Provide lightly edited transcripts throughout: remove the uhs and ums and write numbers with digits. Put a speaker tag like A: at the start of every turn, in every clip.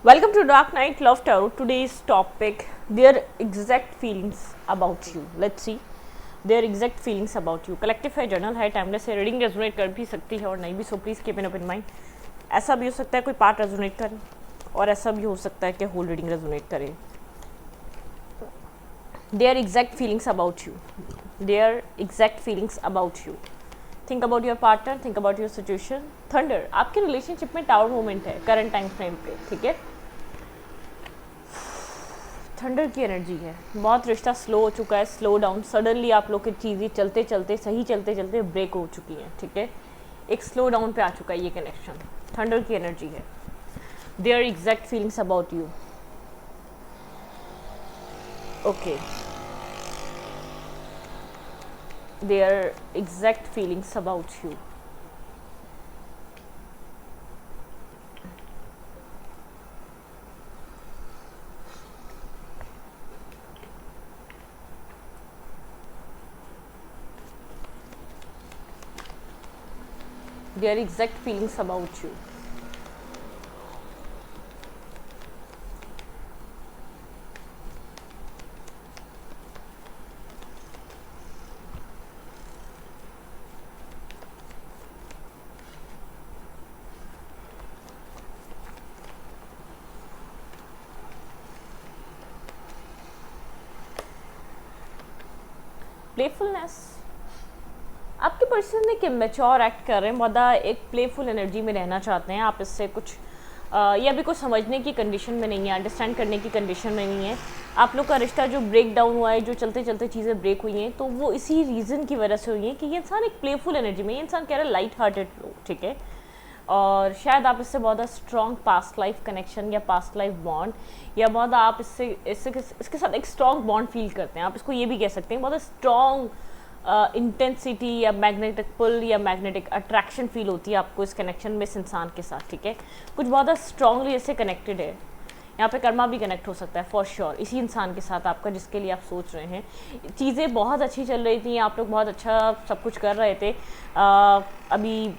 A: Welcome to Dark Knight Love Tarot. Today's topic, their exact feelings about you. Let's see their exact feelings about you. Collective है, journal है, timeless है, reading resonate कर भी सकती है और नहीं भी, so please keep in open mind. ऐसा भी हो सकता है कोई पार्ट रेजोनेट करे और ऐसा भी हो सकता है कि होल रीडिंग रेजोनेट करे. Their exact feelings about you. Their exact feelings about you. Think about your partner, think about your situation. Thunder, आपके रिलेशनशिप में टावर मोमेंट है करंट टाइम फ्रेम पे, ठीक है. थंडर की एनर्जी है, बहुत रिश्ता स्लो हो चुका है, स्लो डाउन. सडनली आप लोग की चीज़ें चलते चलते सही चलते चलते ब्रेक हो चुकी हैं, ठीक है. एक स्लो डाउन पे आ चुका है ये कनेक्शन. थंडर की एनर्जी है. Their exact feelings about you. Okay, their exact feelings about you. Their exact feelings about you. Playfulness, आपके पर्सन एक इमेच्योर एक्ट कर रहे हैं, ज़्यादा एक प्लेफुल एनर्जी में रहना चाहते हैं. आप इससे कुछ या भी कुछ समझने की कंडीशन में नहीं है, अंडरस्टैंड करने की कंडीशन में नहीं है. आप लोग का रिश्ता जो ब्रेक डाउन हुआ है, जो चलते चलते चीज़ें ब्रेक हुई हैं, तो वो इसी रीज़न की वजह से हुई हैं कि ये इंसान एक प्लेफुल एनर्जी में, ये इंसान कह रहा है लाइट हार्टेड लो, ठीक है. और शायद आप इससे बहुत स्ट्रॉन्ग पास्ट लाइफ कनेक्शन या पास्ट लाइफ बॉन्ड, या बहुत आप इसके साथ एक स्ट्रॉन्ग बॉन्ड फील करते हैं. आप इसको ये भी कह सकते हैं बहुत स्ट्रॉन्ग इंटेंसिटी या मैग्नेटिक पुल या मैग्नेटिक अट्रैक्शन फील होती है आपको इस कनेक्शन में, इस इंसान के साथ, ठीक है. कुछ बहुत स्ट्रांगली इससे कनेक्टेड है. यहाँ पे कर्मा भी कनेक्ट हो सकता है फॉर श्योर इसी इंसान के साथ आपका, जिसके लिए आप सोच रहे हैं. चीज़ें बहुत अच्छी चल रही थी, आप लोग बहुत अच्छा सब कुछ कर रहे थे. अभी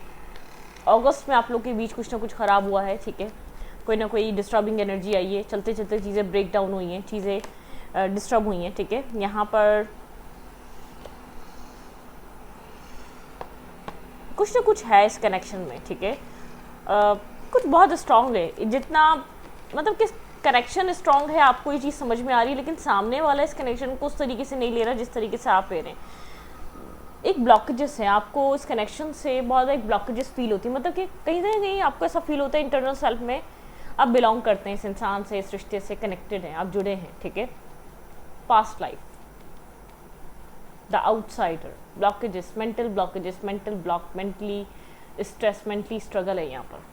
A: अगस्त में आप लोग के बीच कुछ ना कुछ ख़राब हुआ है, ठीक है. कोई ना कोई डिस्टर्बिंग एनर्जी आई है, चलते चलते चीज़ें ब्रेक डाउन हुई हैं, चीज़ें डिस्टर्ब हुई हैं, ठीक है. यहाँ पर कुछ ना कुछ है इस कनेक्शन में, ठीक है. कुछ बहुत स्ट्रांग है, जितना मतलब कि कनेक्शन स्ट्रांग है, आपको ये चीज़ समझ में आ रही है, लेकिन सामने वाला इस कनेक्शन को उस तरीके से नहीं ले रहा जिस तरीके से आप ले रहे हैं. एक ब्लॉकेजेस है आपको इस कनेक्शन से, बहुत एक ब्लॉकेजेस फील होती है. मतलब कि कहीं ना कहीं आपको ऐसा फील होता है इंटरनल सेल्फ में आप बिलोंग करते हैं इस इंसान से, इस रिश्ते से कनेक्टेड हैं, आप जुड़े हैं, ठीक है. Past life, the outsider, blockages, mental blockages, mental block, mentally stress, mentally struggle है यहाँ पर.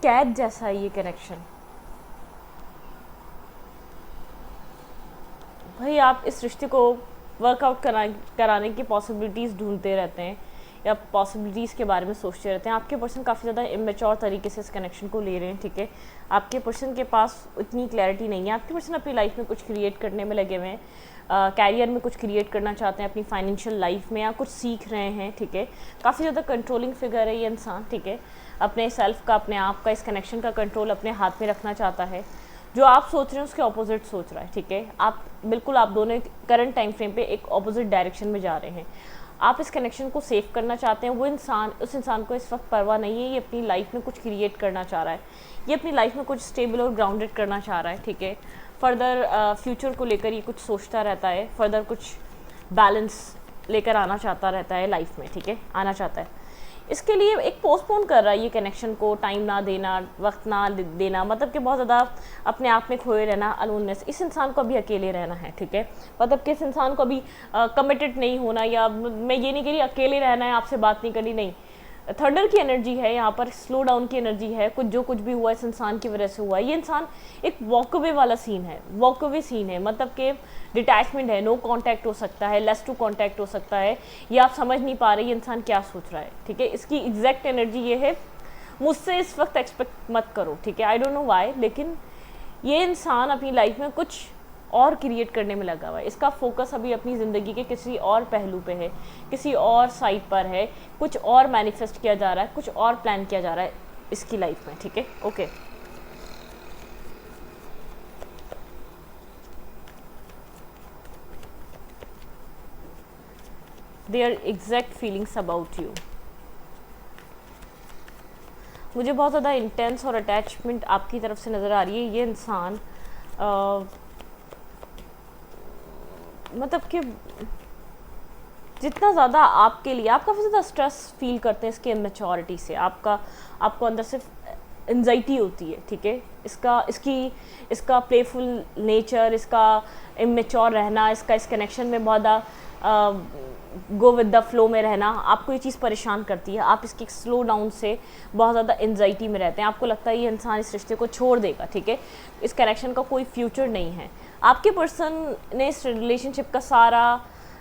A: कैद जैसा है ये कनेक्शन. भाई आप इस रिश्ते को वर्कआउट कराने की पॉसिबिलिटीज़ ढूंढते रहते हैं या पॉसिबिलिटीज़ के बारे में सोचते रहते हैं. आपके पर्सन काफ़ी ज़्यादा इमेच्योर तरीके से इस कनेक्शन को ले रहे हैं, ठीक है. आपके पर्सन के पास उतनी क्लैरिटी नहीं है. आपके पर्सन अपनी लाइफ में कुछ क्रिएट करने में लगे हुए हैं, कैरियर में कुछ क्रिएट करना चाहते हैं, अपनी फाइनेंशियल लाइफ में, या कुछ सीख रहे हैं, ठीक है. काफ़ी ज़्यादा कंट्रोलिंग फिगर है ये इंसान, ठीक है. अपने सेल्फ का, अपने आप का, इस कनेक्शन का कंट्रोल अपने हाथ में रखना चाहता है. जो आप सोच रहे हैं उसके ऑपोजिट सोच रहा है, ठीक है. आप बिल्कुल, आप दोनों करंट टाइम फ्रेम पे एक ऑपोजिट डायरेक्शन में जा रहे हैं. आप इस कनेक्शन को सेव करना चाहते हैं. वो इंसान, उस इंसान को इस वक्त परवाह नहीं है. ये अपनी लाइफ में कुछ क्रिएट करना चाह रहा है, ये अपनी लाइफ में कुछ स्टेबल और ग्राउंडेड करना चाह रहा है, ठीक है. फर्दर फ्यूचर को लेकर ये कुछ सोचता रहता है, फर्दर कुछ बैलेंस लेकर आना चाहता रहता है लाइफ में, ठीक है, आना चाहता है. इसके लिए एक पोस्टपोन कर रहा है ये कनेक्शन को, टाइम ना देना, वक्त ना देना, मतलब कि बहुत ज़्यादा अपने आप में खोए रहना, अलोननेस. इस इंसान को अभी अकेले रहना है, ठीक है. मतलब कि इस इंसान को अभी कमिटेड नहीं होना, या मैं ये नहीं कह रही अकेले रहना है, आपसे बात नहीं करनी, नहीं. थंडर की एनर्जी है यहाँ पर, स्लो डाउन की एनर्जी है. कुछ भी हुआ इस इंसान की वजह से हुआ है. ये इंसान एक वॉकअवे वाला सीन है, वॉकअवे सीन है, मतलब कि डिटैचमेंट है, नो कांटेक्ट हो सकता है, लेस टू कांटेक्ट हो सकता है, ये आप समझ नहीं पा रहे ये इंसान क्या सोच रहा है, ठीक है. इसकी एग्जैक्ट एनर्जी ये है, मुझसे इस वक्त एक्सपेक्ट मत करो, ठीक है। आई डोंट नो वाई, लेकिन ये इंसान अपनी लाइफ में कुछ और क्रिएट करने में लगा हुआ है। इसका फोकस अभी अपनी ज़िंदगी के किसी और पहलू पे है, किसी और साइड पर है, कुछ और मैनिफेस्ट किया जा रहा है, कुछ और प्लान किया जा रहा है इसकी लाइफ में, ठीक है। Okay, their exact feelings about you. मुझे बहुत ज़्यादा इंटेंस और अटैचमेंट आपकी तरफ से नज़र आ रही है। ये इंसान मतलब कि जितना ज़्यादा आपके लिए, आप काफ़ी ज़्यादा स्ट्रेस फील करते हैं इसके इमेच्योरिटी से। आपको अंदर से एंजाइटी होती है, ठीक है। इसका प्लेफुल नेचर, इसका इमेच्योर रहना, इस कनेक्शन में बहुत ज़्यादा गो विद द फ्लो में रहना, आपको ये चीज़ परेशान करती है। आप इसकी स्लो डाउन से बहुत ज़्यादा एंजाइटी में रहते हैं। आपको लगता है ये इंसान इस रिश्ते को छोड़ देगा, ठीक है। इस कनेक्शन का कोई फ्यूचर नहीं है। आपके पर्सन ने इस रिलेशनशिप का सारा,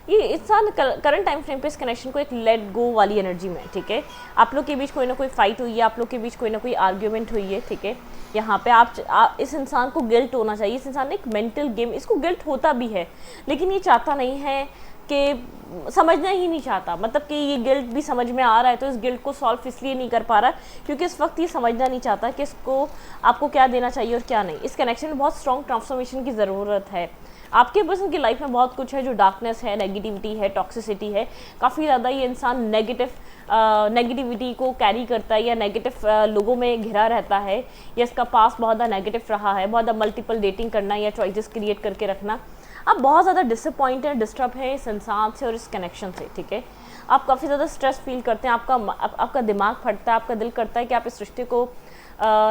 A: ये इंसान करंट टाइम फ्रेम पे इस कनेक्शन को एक लेट गो वाली एनर्जी में, ठीक है। आप लोग के बीच कोई ना कोई फाइट हुई है, आप लोग के बीच कोई ना कोई आर्ग्यूमेंट हुई है, ठीक है। यहाँ पे आप इस इंसान को गिल्ट होना चाहिए। इस इंसान ने एक मेंटल गेम, इसको गिल्ट होता भी है, लेकिन ये चाहता नहीं है कि, समझना ही नहीं चाहता। मतलब कि ये गिल्ट भी समझ में आ रहा है तो इस गिल्ट को सॉल्व इसलिए नहीं कर पा रहा क्योंकि इस वक्त ये समझना नहीं चाहता कि इसको आपको क्या देना चाहिए और क्या नहीं। इस कनेक्शन में बहुत स्ट्रॉन्ग ट्रांसफॉर्मेशन की ज़रूरत है। आपके पर्सन की लाइफ में बहुत कुछ है जो डार्कनेस है, नेगेटिविटी है, टॉक्सिसिटी है। काफ़ी ज़्यादा ये इंसान नेगेटिविटी को कैरी करता है या नेगेटिव लोगों में घिरा रहता है, या इसका पास बहुत ज़्यादा नेगेटिव रहा है, बहुत ज़्यादा मल्टीपल डेटिंग करना या चॉइसेस क्रिएट करके रखना। आप बहुत ज़्यादा डिसअपॉइंटेड, डिस्टर्ब है इस इंसान से और इस कनेक्शन से, ठीक है। आप काफ़ी ज़्यादा स्ट्रेस फील करते हैं, आपका दिमाग फटता है, आपका दिल करता है कि आप इस रिश्ते को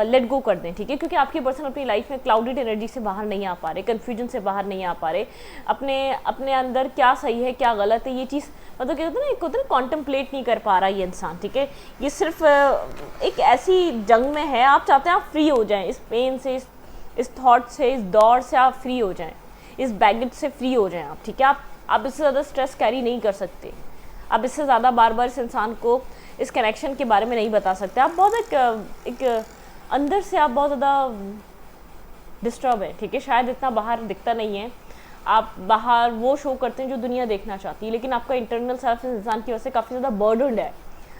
A: लेट गो कर दें, ठीक है। क्योंकि आपकी पर्सन अपनी लाइफ में क्लाउडेड एनर्जी से बाहर नहीं आ पा रहे, कन्फ्यूजन से बाहर नहीं आ पा रहे, अपने अंदर क्या सही है क्या गलत है ये चीज़, मतलब क्या कहते हैं ना, कॉन्टम्पलेट नहीं कर पा रहा ये इंसान, ठीक है। ये सिर्फ एक ऐसी जंग में है, आप चाहते हैं आप फ्री हो जाएं इस पेन से, इस थॉट से, इस दौर से आप फ्री हो जाएं, इस बैगेज से फ्री हो जाएं आप, ठीक है। आप इससे ज़्यादा स्ट्रेस कैरी नहीं कर सकते, आप इससे ज़्यादा बार बार इस इंसान को इस कनेक्शन के बारे में नहीं बता सकते। आप बहुत एक अंदर से आप बहुत ज़्यादा डिस्टर्ब है, ठीक है। शायद इतना बाहर दिखता नहीं है, आप बाहर वो शो करते हैं जो दुनिया देखना चाहती है, लेकिन आपका इंटरनल सेल्फ इस इंसान की वजह से काफ़ी ज़्यादा बर्डन्ड है।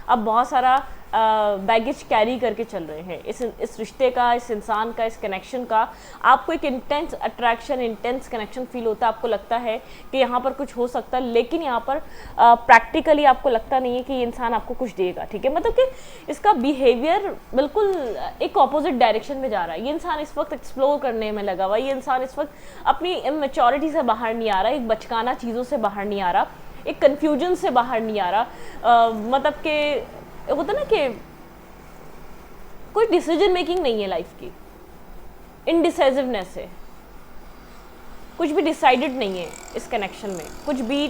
A: आप बहुत सारा बैगेज कैरी करके चल रहे हैं इस रिश्ते का, इस इंसान का, इस कनेक्शन का। आपको एक intense attraction, intense connection feel होता है, आपको लगता है कि यहाँ पर कुछ हो सकता है, लेकिन यहाँ पर प्रैक्टिकली आपको लगता नहीं है कि ये इंसान आपको कुछ देगा, ठीक है। मतलब कि इसका बिहेवियर बिल्कुल एक ऑपोजिट डायरेक्शन में जा रहा है। ये इंसान इस वक्त एक्सप्लोर करने में लगा हुआ है। ये इंसान इस वक्त अपनी इमेच्योरिटी से बाहर नहीं आ रहा, एक बचकाना चीज़ों से बाहर नहीं आ रहा, एक कन्फ्यूजन से बाहर नहीं आ रहा। मतलब कि होता ना कि कोई डिसीजन मेकिंग नहीं है लाइफ की, इनडिसाइसिवनेस है, कुछ भी डिसाइडेड नहीं है इस कनेक्शन में, कुछ भी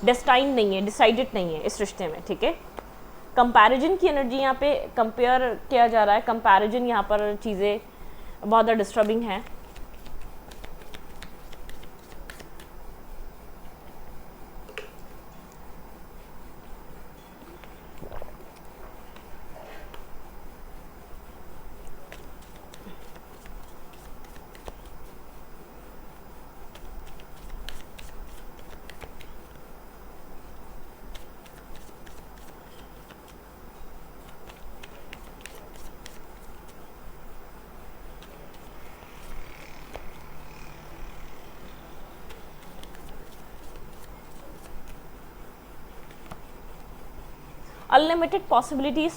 A: डेस्टाइन नहीं है, डिसाइडेड नहीं है इस रिश्ते में, ठीक है। कंपैरिजन की एनर्जी यहाँ पे कंपेयर किया जा रहा है, कंपैरिजन यहाँ पर चीज़ें बहुत ज़्यादा डिस्टर्बिंग हैं। अनलिमिटेड पॉसिबिलिटीज़,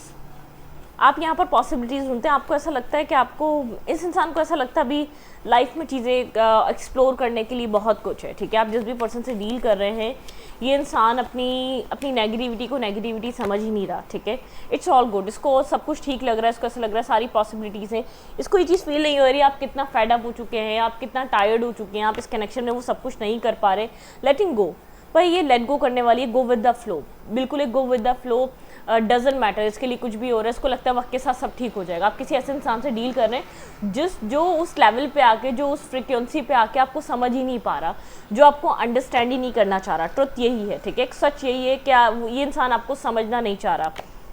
A: आप यहाँ पर पॉसिबिलिटीज़ ढूंढते हैं। आपको ऐसा लगता है कि आपको, इस इंसान को ऐसा लगता है अभी लाइफ में चीज़ें एक्सप्लोर करने के लिए बहुत कुछ है, ठीक है। आप जिस भी पर्सन से डील कर रहे हैं, ये इंसान अपनी नेगेटिविटी समझ ही नहीं रहा, ठीक है। इट्स ऑल गुड, इसको सब कुछ ठीक लग रहा है, इसको ऐसा लग रहा है सारी पॉसिबिलिटीज़ हैं, इसको ये चीज़ फील नहीं हो रही आप कितना फेड अप हो चुके हैं, आप कितना टायर्ड हो चुके हैं, आप इस कनेक्शन में वो सब कुछ नहीं कर पा रहे। लेटिंग गो, पर ये लेट गो करने वाली है, गो विद द फ्लो, बिल्कुल एक go with the flow. Doesn't matter इसके लिए कुछ भी हो रहा है, इसको लगता है वक्त के साथ सब ठीक हो जाएगा। आप किसी ऐसे इंसान से डील कर रहे हैं जो उस लेवल पे आके, जो उस फ्रिक्वेंसी पे आके आपको समझ ही नहीं पा रहा, जो आपको अंडरस्टैंड ही नहीं करना चाह रहा। ट्रुथ यही है, ठीक है, एक सच यही है कि ये इंसान आपको समझना नहीं चाह रहा,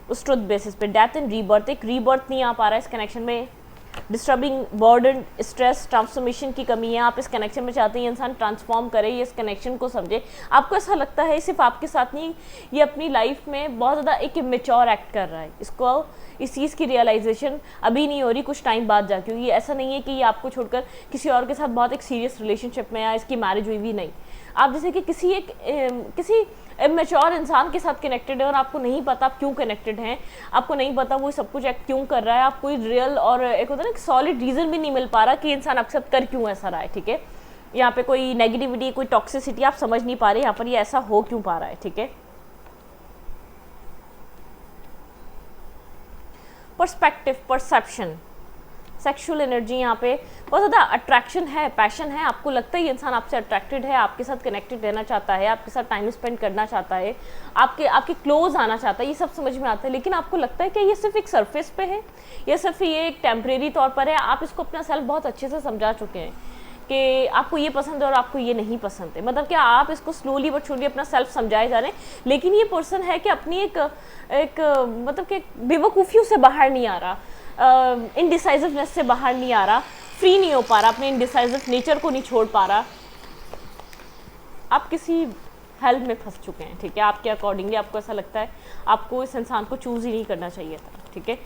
A: उस ट्रुथ बेसिस पे। डेथ एंड रीबर्थ, एक रीबर्थ नहीं आ पा रहा है इस कनेक्शन में, डिस्टर्बिंग बर्डन, स्ट्रेस, ट्रांसफॉर्मेशन की कमी है। आप इस कनेक्शन में चाहते हैं ये इंसान ट्रांसफॉर्म करे, ये इस कनेक्शन को समझे। आपको ऐसा लगता है सिर्फ आपके साथ नहीं, ये अपनी लाइफ में बहुत ज़्यादा एक इमेच्योर एक्ट कर रहा है, इसको इस चीज़ की रियलाइजेशन अभी नहीं हो रही, कुछ टाइम बाद जाके। ये ऐसा नहीं है कि ये आपको छोड़कर किसी और के साथ बहुत एक सीरियस रिलेशनशिप में या इसकी मैरिज हुई भी नहीं। आप जैसे कि किसी इमेच्योर इंसान के साथ कनेक्टेड है और आपको नहीं पता आप क्यों कनेक्टेड हैं, आपको नहीं पता वो सब कुछ एक्ट क्यों कर रहा है, आप कोई रियल और एक होता है ना सॉलिड रीज़न भी नहीं मिल पा रहा कि इंसान आपके साथ कर क्यों ऐसा रहा है, ठीक है। यहाँ पे कोई नेगेटिविटी, कोई टॉक्सिसिटी आप समझ नहीं पा रहे यहाँ पर, ये ऐसा हो क्यों पा रहा है, ठीक है। पर्सपेक्टिव, परसेप्शन, सेक्सुअल एनर्जी, यहाँ पे बहुत ज़्यादा अट्रैक्शन है, पैशन है, आपको लगता है ये इंसान आपसे अट्रैक्टेड है, आपके साथ कनेक्टेड रहना चाहता है, आपके साथ टाइम स्पेंड करना चाहता है, आपके क्लोज आना चाहता है, ये सब समझ में आता है। लेकिन आपको लगता है कि ये सिर्फ एक सरफेस पे है, ये सिर्फ ये एक टेम्परेरी तौर पर है। आप इसको अपना सेल्फ बहुत अच्छे से समझा चुके हैं कि आपको ये पसंद है और आपको ये नहीं पसंद है, मतलब कि आप इसको स्लोली बट छोड़िए अपना सेल्फ समझाए जा रहे हैं। लेकिन ये पर्सन है कि अपनी एक मतलब कि बेवकूफ़ियों से बाहर नहीं आ रहा, इनडिसाइसिवनेस से बाहर नहीं आ रहा, फ्री नहीं हो पा रहा, अपने इनडिसाइसिव नेचर को नहीं छोड़ पा रहा। आप किसी हेल्प में फंस चुके हैं, ठीक है। आपके अकॉर्डिंगली आपको ऐसा लगता है आपको इस इंसान को चूज़ ही नहीं करना चाहिए था, ठीक है।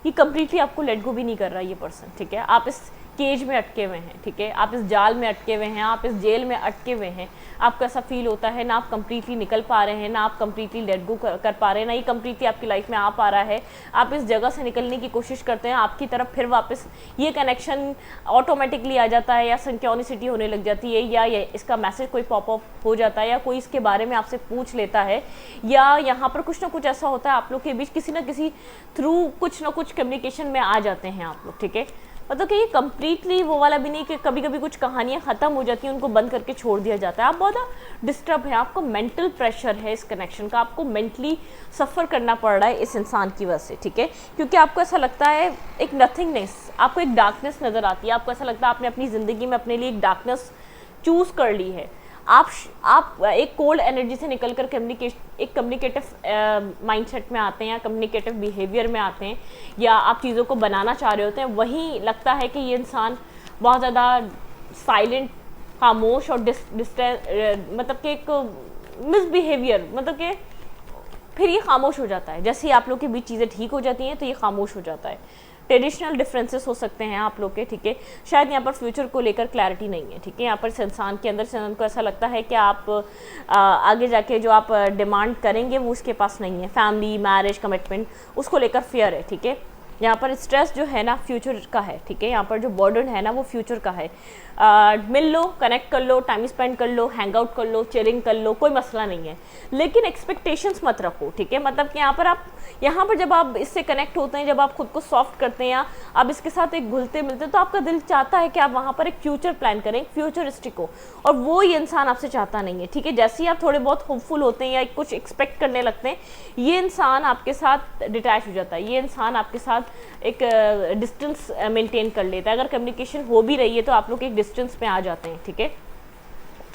A: ये कंप्लीटली आपको लेट गो भी नहीं कर रहा ये पर्सन, ठीक है। आप इस केज में अटके हुए हैं, ठीक है, आप इस जाल में अटके हुए हैं, आप इस जेल में अटके हुए हैं। आपको ऐसा फील होता है ना आप कंप्लीटली निकल पा रहे हैं, ना आप कंप्लीटली लेट गो कर पा रहे हैं, ना ये कंप्लीटली आपकी लाइफ में आ पा रहा है। आप इस जगह से निकलने की कोशिश करते हैं, आपकी तरफ फिर वापस ये कनेक्शन ऑटोमेटिकली आ जाता है, या सिंक्रोनिसिटी होने लग जाती है, या इसका मैसेज कोई पॉपअप हो जाता है, या कोई इसके बारे में आपसे पूछ लेता है, या यहाँ पर कुछ ना कुछ ऐसा होता है आप लोग के बीच किसी ना किसी थ्रू कुछ ना कुछ कम्युनिकेशन में आ जाते हैं आप लोग, ठीक है। मतलब कि ये कंप्लीटली वो वाला भी नहीं कि कभी कभी कुछ कहानियाँ ख़त्म हो जाती हैं, उनको बंद करके छोड़ दिया जाता है। आप बहुत डिस्टर्ब है, आपको मेंटल प्रेशर है इस कनेक्शन का, आपको मेंटली सफ़र करना पड़ रहा है इस इंसान की वजह से, ठीक है। क्योंकि आपको ऐसा लगता है एक नथिंगनेस, आपको एक डार्कनेस नज़र आती है, आपको ऐसा लगता है आपने अपनी ज़िंदगी में अपने लिए एक डार्कनेस चूज़ कर ली है। आप एक कोल्ड एनर्जी से निकलकर एक कम्युनिकेटिव माइंडसेट में आते हैं, या कम्युनिकेटिव बिहेवियर में आते हैं, या आप चीज़ों को बनाना चाह रहे होते हैं। वहीं लगता है कि ये इंसान बहुत ज़्यादा साइलेंट, खामोश और मतलब कि एक मिसबिहेवियर, मतलब कि फिर ये खामोश हो जाता है। जैसे ही आप लोग के बीच चीज़ें ठीक हो जाती हैं तो ये खामोश हो जाता है। ट्रेडिशनल डिफरेंसेस हो सकते हैं आप लोग के, ठीक है। शायद यहाँ पर फ्यूचर को लेकर क्लैरिटी नहीं है, ठीक है। यहाँ पर इस इंसान के अंदर से उनको ऐसा लगता है कि आप आगे जाके जो आप डिमांड करेंगे वो उसके पास नहीं है, फैमिली, मैरिज, कमिटमेंट, उसको लेकर फियर है, ठीक है। यहाँ पर स्ट्रेस जो है ना फ्यूचर का है, ठीक है। यहाँ पर जो बर्डन है ना वो फ्यूचर का है। मिल लो, कनेक्ट कर लो, टाइम स्पेंड कर लो, हैंग आउट कर लो, चिलिंग कर लो, कोई मसला नहीं है, लेकिन एक्सपेक्टेशंस मत रखो, ठीक है। मतलब कि यहाँ पर जब आप इससे कनेक्ट होते हैं, जब आप खुद को सॉफ्ट करते हैं, या आप इसके साथ एक घुलते मिलते हैं, तो आपका दिल चाहता है कि आप वहाँ पर एक फ्यूचर प्लान करें, एक फ्यूचरिस्टिक हो, और वो ये इंसान आपसे चाहता नहीं है, ठीक है। जैसे ही आप थोड़े बहुत होपफुल होते हैं या कुछ एक्सपेक्ट करने लगते हैं, ये इंसान आपके साथ डिटैच हो जाता है, ये इंसान आपके साथ एक डिस्टेंस मेंटेन कर लेता है। अगर कम्युनिकेशन हो भी रही है तो आप लोग एक डिस्टेंस में आ जाते हैं, ठीक है।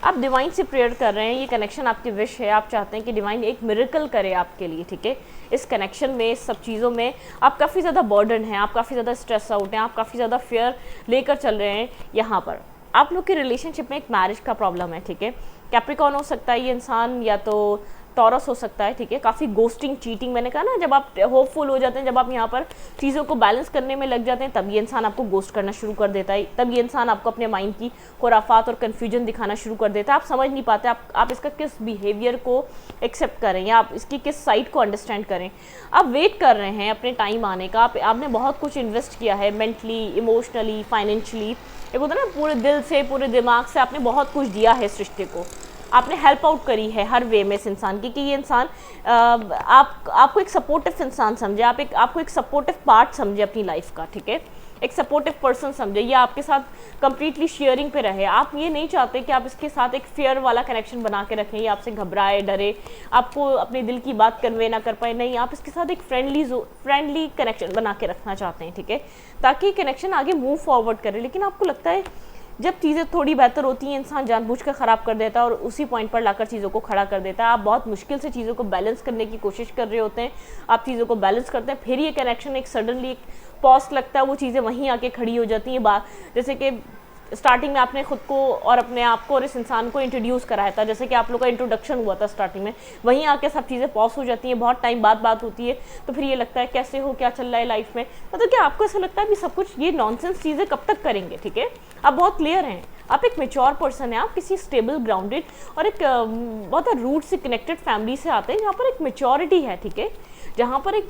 A: आप डिवाइन से प्रेयर कर रहे हैं, ये कनेक्शन आपकी विश है, आप चाहते हैं कि डिवाइन एक मिरेकल करे आपके लिए, ठीक है। इस कनेक्शन में, इस सब चीज़ों में आप काफ़ी ज़्यादा बर्डन हैं, आप काफ़ी ज़्यादा स्ट्रेस आउट हैं, आप काफ़ी ज़्यादा फियर लेकर चल रहे हैं। यहाँ पर आप लोग के रिलेशनशिप में एक मैरिज का प्रॉब्लम है, ठीक है। कैप्रिकॉर्न हो सकता है ये इंसान, या तो टॉरस हो सकता है, ठीक है। काफ़ी गोस्टिंग, चीटिंग, मैंने कहा ना जब आप होपफुल हो जाते हैं, जब आप यहाँ पर चीज़ों को बैलेंस करने में लग जाते हैं, तब ये इंसान आपको गोस्ट करना शुरू कर देता है, तब ये इंसान आपको अपने माइंड की खुराफात और कन्फ्यूजन दिखाना शुरू कर देता है। आप समझ नहीं पाते आप इसका किस बिहेवियर को एक्सेप्ट करें, या आप इसकी किस साइड को अंडरस्टैंड करें। आप वेट कर रहे हैं अपने टाइम आने का, आपने बहुत कुछ इन्वेस्ट किया है, मेंटली, इमोशनली, फाइनेंशियली, एक होता है ना पूरे दिल से, पूरे दिमाग से आपने बहुत कुछ दिया है सृष्टि को, आपने हेल्प आउट करी है हर वे में इस इंसान की, कि ये इंसान आपको एक सपोर्टिव इंसान समझे, आपको एक सपोर्टिव पार्ट समझे अपनी लाइफ का, ठीक है। एक सपोर्टिव पर्सन समझे, ये आपके साथ कंप्लीटली शेयरिंग पे रहे। आप ये नहीं चाहते कि आप इसके साथ एक फेयर वाला कनेक्शन बना के रखें, ये आपसे घबराए, डरे, आपको अपने दिल की बात कन्वे ना कर पाए, नहीं, आप इसके साथ एक फ्रेंडली कनेक्शन बना के रखना चाहते हैं, ठीक है, ताकि कनेक्शन आगे मूव फॉरवर्ड करे। लेकिन आपको लगता है जब चीज़ें थोड़ी बेहतर होती हैं इंसान जानबूझकर ख़राब कर देता है और उसी पॉइंट पर लाकर चीज़ों को खड़ा कर देता है। आप बहुत मुश्किल से चीज़ों को बैलेंस करने की कोशिश कर रहे होते हैं, आप चीज़ों को बैलेंस करते हैं, फिर ये कनेक्शन एक सडनली एक पॉज लगता है, वो चीज़ें वहीं आके खड़ी हो जाती हैं। जैसे कि स्टार्टिंग में आपने खुद को और अपने आप को और इस इंसान को इंट्रोड्यूस कराया था, जैसे कि आप लोग का इंट्रोडक्शन हुआ था स्टार्टिंग में, वहीं आके सब चीज़ें पॉज हो जाती हैं, बहुत टाइम बाद बात होती है, तो फिर ये लगता है कैसे हो, क्या चल रहा है लाइफ में, मतलब क्या आपको ऐसा लगता है कि सब कुछ ये नॉनसेंस चीज़ें कब तक करेंगे, ठीक है। आप बहुत क्लियर हैं, आप एक मेच्योर पर्सन है, आप किसी स्टेबल ग्राउंडेड और एक बहुत रूट से कनेक्टेड फैमिली से आते हैं जहाँ पर एक मेच्योरिटी है, ठीक है, जहाँ पर एक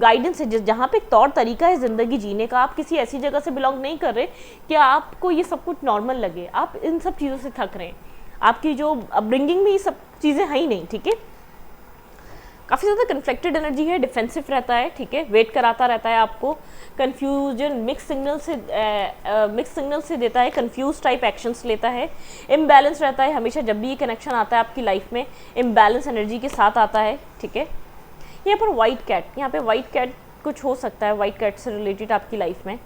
A: गाइडेंस है, जहाँ पे एक तौर तरीका है ज़िंदगी जीने का। आप किसी ऐसी जगह से बिलोंग नहीं कर रहे कि आपको ये सब कुछ नॉर्मल लगे, आप इन सब चीज़ों से थक रहे हैं, आपकी जो अपब्रिंगिंग में ये सब चीज़ें हैं ही नहीं, ठीक है। काफ़ी ज़्यादा कन्फ्लिक्टेड एनर्जी है, डिफेंसिव रहता है, ठीक है, वेट कराता रहता है आपको, कन्फ्यूजन मिक्स सिग्नल से देता है, कन्फ्यूज टाइप एक्शंस लेता है, इम्बैलेंस रहता है हमेशा। जब भी ये कनेक्शन आता है आपकी लाइफ में इम्बैलेंस एनर्जी के साथ आता है, ठीक है। यहाँ पर वाइट कैट, यहाँ पे वाइट कैट कुछ हो सकता है, वाइट कैट से रिलेटेड आपकी लाइफ में।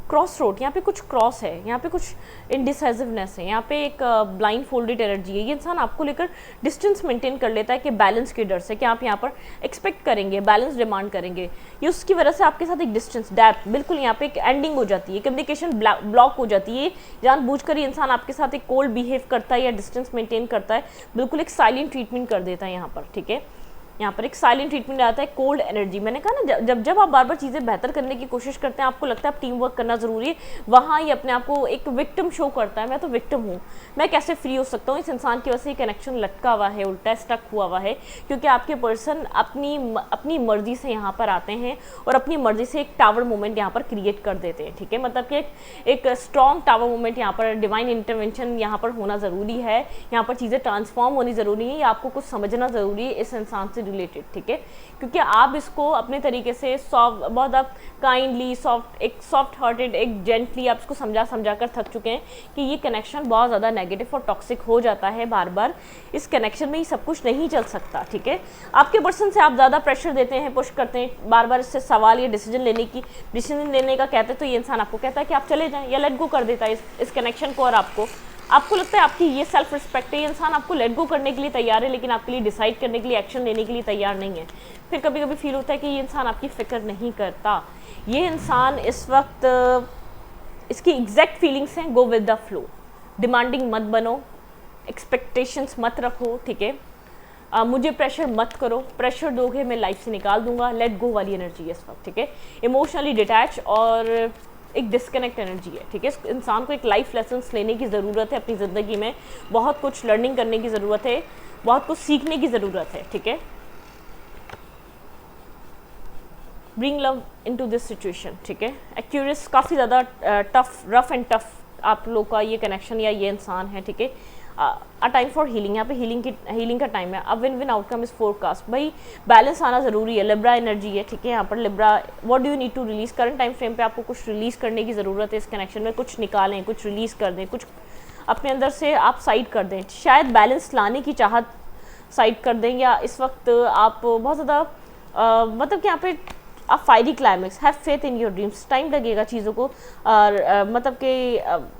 A: क्रॉस रोड, यहाँ पे कुछ क्रॉस है, यहाँ पे कुछ इनडिसाइसिवनेस है, यहाँ पे एक ब्लाइंड फोल्डेड एनर्जी है। ये इंसान आपको लेकर डिस्टेंस मेंटेन कर लेता है कि बैलेंस के डर से, कि आप यहाँ पर एक्सपेक्ट करेंगे, बैलेंस डिमांड करेंगे, ये उसकी वजह से आपके साथ एक डिस्टेंस डेप्थ, बिल्कुल यहाँ पे एक एंडिंग हो जाती है, कम्युनिकेशन ब्लॉक हो जाती है। जानबूझकर ये इंसान आपके साथ एक कोल्ड बिहेव करता है या डिस्टेंस मेंटेन करता है, बिल्कुल एक साइलेंट ट्रीटमेंट कर देता है यहाँ पर, ठीक है। यहाँ पर एक साइलेंट ट्रीटमेंट आता है, कोल्ड एनर्जी। मैंने कहा ना, जब आप बार बार चीज़ें बेहतर करने की कोशिश करते हैं, आपको लगता है आप टीम वर्क करना ज़रूरी है, वहाँ ये अपने आप को एक विक्टिम शो करता है, मैं तो विक्टिम हूँ, मैं कैसे फ्री हो सकता हूँ। इस इंसान की वजह से कनेक्शन लटका हुआ है, उल्टा स्टक हुआ हुआ है, क्योंकि आपके पर्सन अपनी मर्जी से यहाँ पर आते हैं और अपनी मर्जी से एक टावर मोमेंट यहाँ पर क्रिएट कर देते हैं, ठीक है। मतलब कि एक स्ट्रॉन्ग टावर मोमेंट यहाँ पर, डिवाइन इंटरवेंशन यहाँ पर होना ज़रूरी है, यहाँ पर चीज़ें ट्रांसफॉर्म होनी ज़रूरी है, आपको कुछ समझना ज़रूरी है इस इंसान से रिलेटेड, ठीक है। क्योंकि आप इसको अपने तरीके से सॉफ्ट, बहुत आप काइंडली सॉफ्ट हार्टेड, एक जेंटली आप इसको समझा कर थक चुके हैं कि ये कनेक्शन बहुत ज़्यादा नेगेटिव और टॉक्सिक हो जाता है। बार बार इस कनेक्शन में ही सब कुछ नहीं चल सकता, ठीक है। आपके पर्सन से आप ज़्यादा प्रेशर देते हैं, पुश करते हैं, बार बार इससे सवाल या डिसीजन लेने का कहते हैं, तो ये इंसान आपको कहता है कि आप चले जाएं या लेट गो कर देता है इस कनेक्शन को। और आपको लगता है आपकी ये सेल्फ रिस्पेक्ट है, ये इंसान आपको लेट गो करने के लिए तैयार है, लेकिन आपके लिए डिसाइड करने के लिए, एक्शन लेने के लिए तैयार नहीं है। फिर कभी कभी फील होता है कि ये इंसान आपकी फिक्र नहीं करता। ये इंसान इस वक्त, इसकी एग्जैक्ट फीलिंग्स हैं, go with the flow, demanding मत बनो, एक्सपेक्टेशंस मत रखो, ठीक है। मुझे प्रेशर मत करो, प्रेशर दोगे मैं लाइफ से निकाल दूंगा, लेट गो वाली एनर्जी है इस वक्त, ठीक है। इमोशनली डिटैच और एक डिस्कनेक्ट एनर्जी है, ठीक है। इस इंसान को एक लाइफ लेसन्स लेने की ज़रूरत है अपनी ज़िंदगी में, बहुत कुछ लर्निंग करने की ज़रूरत है, बहुत कुछ सीखने की ज़रूरत है, ठीक है। Bring love into this situation, ठीक है। एक्यूरियस, काफ़ी ज़्यादा रफ एंड टफ आप लोग का ये कनेक्शन या ये इंसान है, ठीक है। अ टाइम फॉर हीलिंग, यहाँ पे हीलिंग का टाइम है। अब विन आउटकम इज फोरकास्ट, भाई बैलेंस आना ज़रूरी है, लिब्रा एनर्जी है, ठीक है। यहाँ पर Libra, what do you need to release, current time frame पे आपको कुछ रिलीज़ करने की ज़रूरत है। इस कनेक्शन में कुछ निकालें, कुछ रिलीज़ कर दें, कुछ अपने अंदर से आप साइड कर दें, शायद बैलेंस लाने की चाहत साइड कर दें, या इस वक्त आप बहुत ज़्यादा मतलब कि यहाँ पे आप fiery climax, have faith in your dreams, time लगेगा चीज़ों को मतलब कि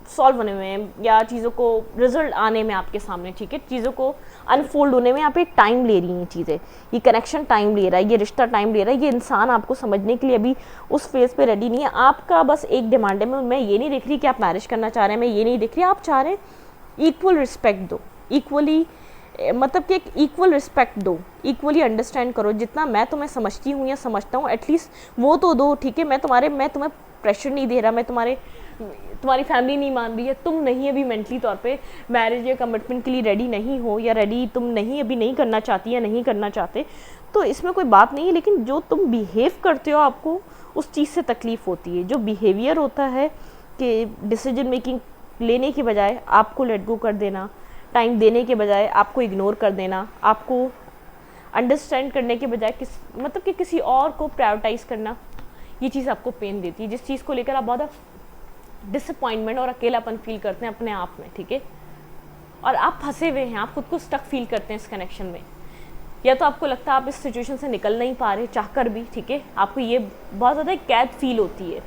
A: सॉल्व होने में या चीज़ों को रिजल्ट आने में आपके सामने, ठीक है। चीज़ों को अनफोल्ड होने में यहाँ पे टाइम ले रही हैं चीज़ें, ये कनेक्शन टाइम ले रहा है, ये रिश्ता टाइम ले रहा है, ये इंसान आपको समझने के लिए अभी उस फेज़ पे रेडी नहीं है। आपका बस एक डिमांड है, मैं ये नहीं देख रही कि आप मैरिज करना चाह रहे हैं, मैं ये नहीं देख रही, आप चाह रहे हैं इक्वल रिस्पेक्ट दो, इक्वली मतलब कि एक इक्वल रिस्पेक्ट दो, इक्वली अंडरस्टैंड करो। जितना मैं तुम्हें समझती हूँ या समझता हूँ एटलीस्ट वो तो दो, ठीक है। मैं तुम्हें प्रेशर नहीं दे रहा, मैं तुम्हारी फैमिली नहीं मान रही है, तुम नहीं अभी मेंटली तौर पे मैरिज या कमिटमेंट के लिए रेडी नहीं हो, या तुम नहीं करना चाहती या नहीं करना चाहते, तो इसमें कोई बात नहीं है। लेकिन जो तुम बिहेव करते हो, आपको उस चीज़ से तकलीफ़ होती है। जो बिहेवियर होता है कि डिसीजन मेकिंग लेने के बजाय आपको लेट गो कर देना, टाइम देने के बजाय आपको इग्नोर कर देना, आपको अंडरस्टैंड करने के बजाय मतलब कि किसी और को प्रायोरिटाइज करना, ये चीज़ आपको पेन देती है, जिस चीज़ को लेकर आप बहुत डिसअपॉइंटमेंट और अकेलापन फील करते हैं अपने आप में, ठीक है। और आप फंसे हुए हैं, आप खुद को स्टक फील करते हैं इस कनेक्शन में, या तो आपको लगता है आप इस सिचुएशन से निकल नहीं पा रहे चाहकर भी, ठीक है। आपको ये बहुत ज़्यादा कैद फील होती है,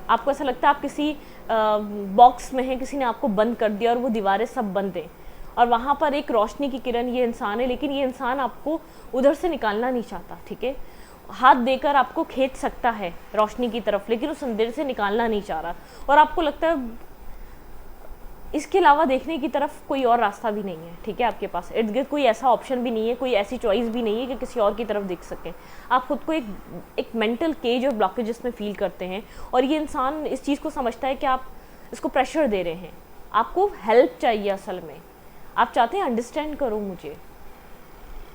A: आपको ऐसा लगता है आप किसी बॉक्स में हैं, किसी ने आपको बंद कर दिया और वो दीवारें सब बंद हैं, और वहाँ पर एक रोशनी की किरण ये इंसान है, लेकिन ये इंसान आपको उधर से निकालना नहीं चाहता, ठीक है। हाथ देकर आपको खींच सकता है रोशनी की तरफ, लेकिन उस अंधेरे से निकालना नहीं चाह रहा, और आपको लगता है इसके अलावा देखने की तरफ कोई और रास्ता भी नहीं है, ठीक है। आपके पास इर्द गिर्द कोई ऐसा ऑप्शन भी नहीं है, कोई ऐसी चॉइस भी नहीं है कि किसी और की तरफ देख सकें। आप खुद को एक मेंटल केज और ब्लॉकेजेस में फील करते हैं, और ये इंसान इस चीज़ को समझता है कि आप इसको प्रेशर दे रहे हैं, आपको हेल्प चाहिए। असल में आप चाहते हैं अंडरस्टैंड करो मुझे,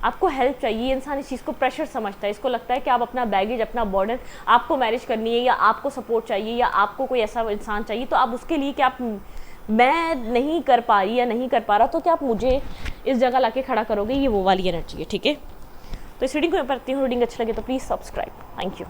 A: आपको हेल्प चाहिए। ये इंसान इस चीज़ को प्रेशर समझता है, इसको लगता है कि आप अपना बैगेज, अपना बर्डन, आपको मैरिज करनी है या आपको सपोर्ट चाहिए या आपको कोई ऐसा इंसान चाहिए, तो आप उसके लिए कि आप मैं नहीं कर पा रही या नहीं कर पा रहा, तो क्या आप मुझे इस जगह लाके खड़ा करोगे, ये वो वाली एनर्जी है, ठीक है। तो इस रीडिंग को मैं पढ़ती हूँ। रीडिंग अच्छी लगे तो प्लीज़ सब्सक्राइब। Thank you.